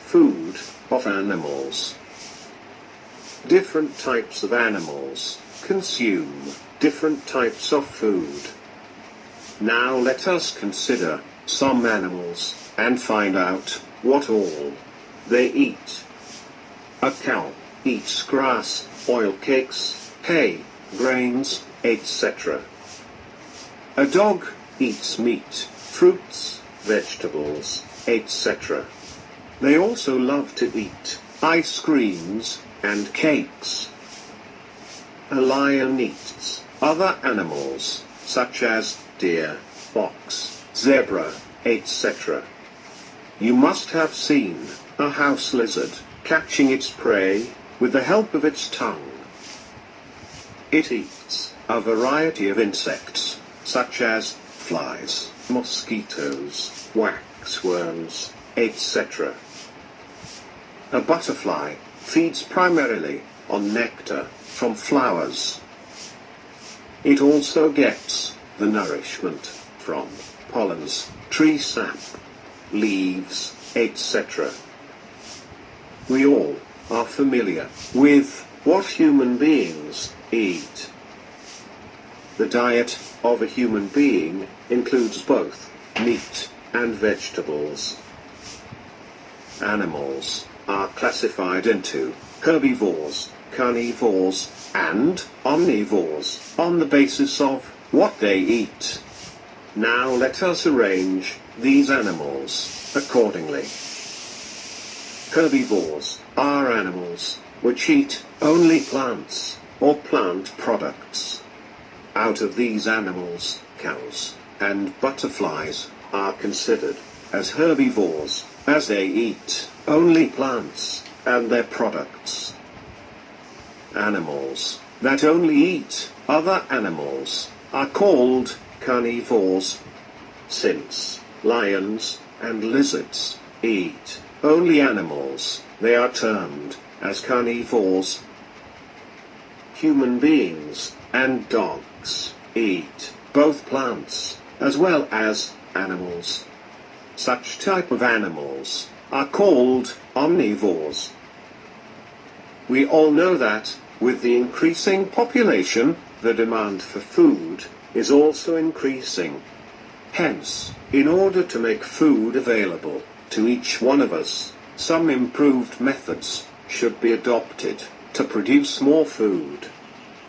food of animals. Different types of animals consume different types of food. Now let us consider some animals and find out what all they eat. A cow eats grass, oil cakes, hay, grains, etc. A dog eats meat, fruits, vegetables, etc. They also love to eat ice creams and cakes. A lion eats other animals, such as deer, fox, zebra, etc. You must have seen a house lizard catching its prey with the help of its tongue. It eats a variety of insects, such as flies, mosquitoes, waxworms, etc. A butterfly feeds primarily on nectar from flowers. It also gets the nourishment from pollens, tree sap, leaves, etc. We all are familiar with what human beings eat. The diet of a human being includes both meat and vegetables. Animals are classified into herbivores, carnivores, and omnivores on the basis of what they eat. Now let us arrange these animals accordingly. Herbivores are animals which eat only plants or plant products. Out of these animals, cows and butterflies are considered as herbivores, as they eat only plants and their products. Animals that only eat other animals are called carnivores. Since lions and lizards eat only animals, they are termed as carnivores. Human beings and dogs eat both plants as well as animals. Such type of animals are called omnivores. We all know that, with the increasing population, the demand for food is also increasing. Hence, in order to make food available to each one of us, some improved methods should be adopted to produce more food.